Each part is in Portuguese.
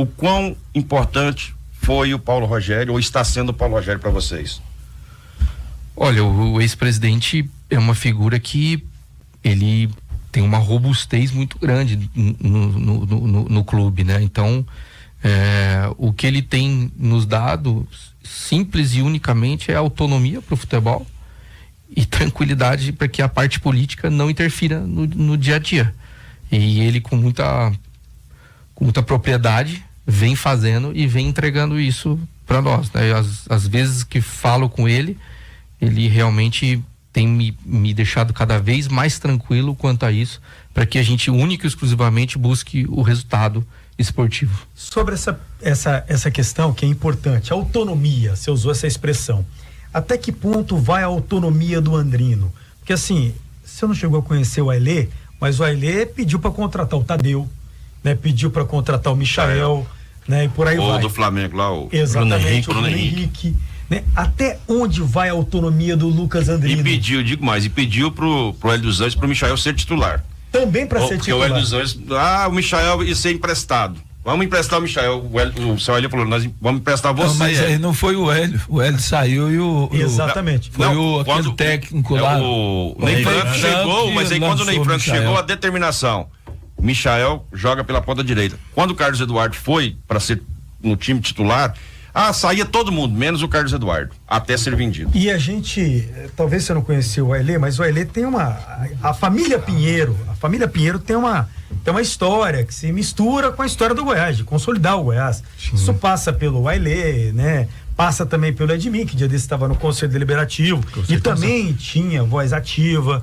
o quão importante foi o Paulo Rogério, ou está sendo o Paulo Rogério para vocês? Olha, o ex-presidente é uma figura que ele tem uma robustez muito grande no clube, né? Então, o que ele tem nos dado, simples e unicamente, é autonomia para o futebol e tranquilidade para que a parte política não interfira no dia a dia. E ele, com muita propriedade, vem fazendo e vem entregando isso para nós, né? As vezes que falo com ele realmente tem me deixado cada vez mais tranquilo quanto a isso, para que a gente única e exclusivamente busque o resultado esportivo. Sobre essa questão que é importante, autonomia, você usou essa expressão. Até que ponto vai a autonomia do Andrino? Porque assim, você não chegou a conhecer o Ailê, mas o Ailê pediu para contratar o Tadeu, né? Pediu para contratar o Michael, né? E por aí vai. O do Flamengo lá, o exatamente, Bruno Henrique. Né? Até onde vai a autonomia do Lucas Andrino? E pediu pro Hélio dos Anjos, pro Michael ser titular. Também para ser titular. Porque o Hélio dos Anjos, o Michael ia ser emprestado. Vamos emprestar o Michael. O seu Hélio falou, nós vamos emprestar você. Não, mas aí não foi o Hélio. O Hélio saiu e exatamente. Foi aquele técnico lá. O Ney Franco chegou, mas aí quando o Ney Franco chegou, a determinação. O Michael joga pela ponta direita. Quando o Carlos Eduardo foi para ser no time titular, saía todo mundo, menos o Carlos Eduardo, até ser vendido. E a gente, talvez você não conhecia o Ailê, mas o Ailê tem a família Pinheiro tem uma história que se mistura com a história do Goiás, de consolidar o Goiás. Sim. Isso passa pelo Ailê, né? Passa também pelo Edmir, que dia desse estava no Conselho Deliberativo e também tinha voz ativa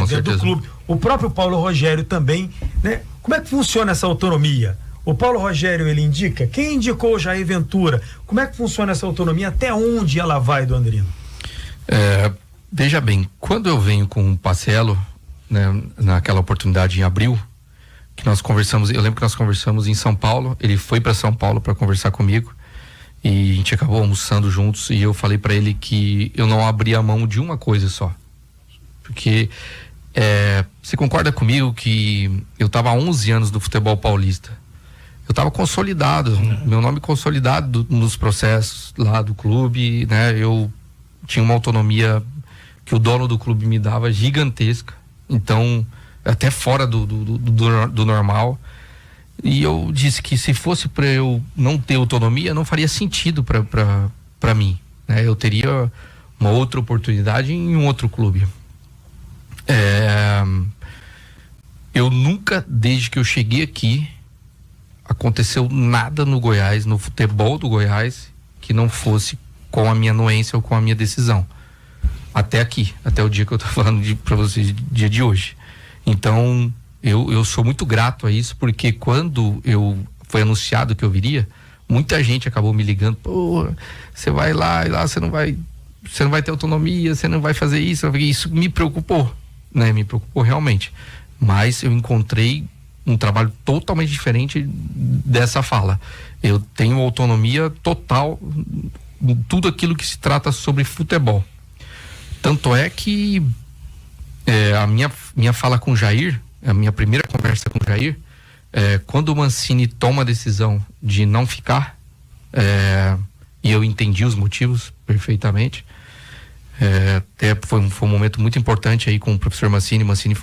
dentro do clube. O próprio Paulo Rogério também, né? Como é que funciona essa autonomia? O Paulo Rogério, ele indica? Quem indicou o Jair Ventura? Como é que funciona essa autonomia? Até onde ela vai, do Andrino? Veja bem, quando eu venho com o Pacelo, né, naquela oportunidade em abril, que nós conversamos, eu lembro que nós conversamos em São Paulo, ele foi para São Paulo para conversar comigo e a gente acabou almoçando juntos e eu falei para ele que eu não abria mão de uma coisa só. Porque você concorda comigo que eu estava há 11 anos no futebol paulista? Eu estava consolidado, meu nome consolidado nos processos lá do clube, né? Eu tinha uma autonomia que o dono do clube me dava gigantesca, então até fora do normal. E eu disse que se fosse para eu não ter autonomia, não faria sentido para mim, né? Eu teria uma outra oportunidade em um outro clube. Eu nunca, desde que eu cheguei aqui, aconteceu nada no Goiás, no futebol do Goiás, que não fosse com a minha anuência ou com a minha decisão. Até aqui, até o dia que eu tô falando para vocês, dia de hoje. Então, eu sou muito grato a isso, porque quando foi anunciado que eu viria, muita gente acabou me ligando, pô, você vai lá, e lá você não vai ter autonomia, você não vai fazer isso. Isso me preocupou, né? Me preocupou realmente. Mas eu encontrei um trabalho totalmente diferente dessa fala. Eu tenho autonomia total em tudo aquilo que se trata sobre futebol. Tanto é que a minha fala com o Jair, a minha primeira conversa com o Jair, quando o Mancini toma a decisão de não ficar, e eu entendi os motivos perfeitamente, até foi um momento muito importante aí com o professor Mancini. Mancini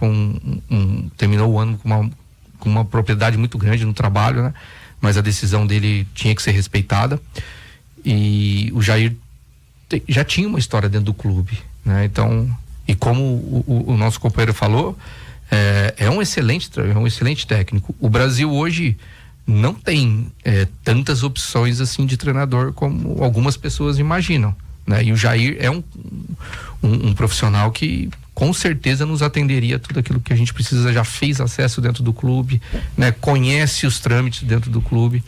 terminou o ano com uma propriedade muito grande no trabalho, né? Mas a decisão dele tinha que ser respeitada. E o Jair já tinha uma história dentro do clube, né? Então, e como o nosso companheiro falou, é um excelente técnico. O Brasil hoje não tem tantas opções assim de treinador como algumas pessoas imaginam, né? E o Jair é um profissional que com certeza nos atenderia tudo aquilo que a gente precisa, já fez acesso dentro do clube, né? Conhece os trâmites dentro do clube.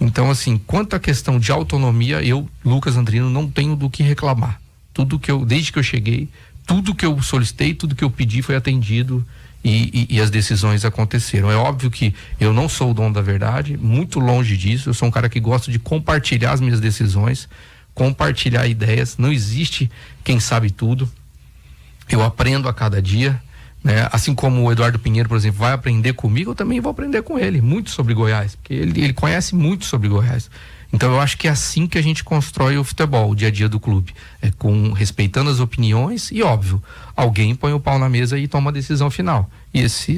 Então, assim, quanto à questão de autonomia, eu, Lucas Andrino, não tenho do que reclamar. Desde que eu cheguei, tudo que eu solicitei, tudo que eu pedi foi atendido e as decisões aconteceram. É óbvio que eu não sou o dono da verdade, muito longe disso. Eu sou um cara que gosta de compartilhar as minhas decisões, compartilhar ideias. Não existe quem sabe tudo. Eu aprendo a cada dia, né? Assim como o Eduardo Pinheiro, por exemplo, vai aprender comigo, eu também vou aprender com ele muito sobre Goiás, porque ele conhece muito sobre Goiás. Então eu acho que é assim que a gente constrói o futebol, o dia a dia do clube, respeitando as opiniões e, óbvio, alguém põe o pau na mesa e toma a decisão final. E esse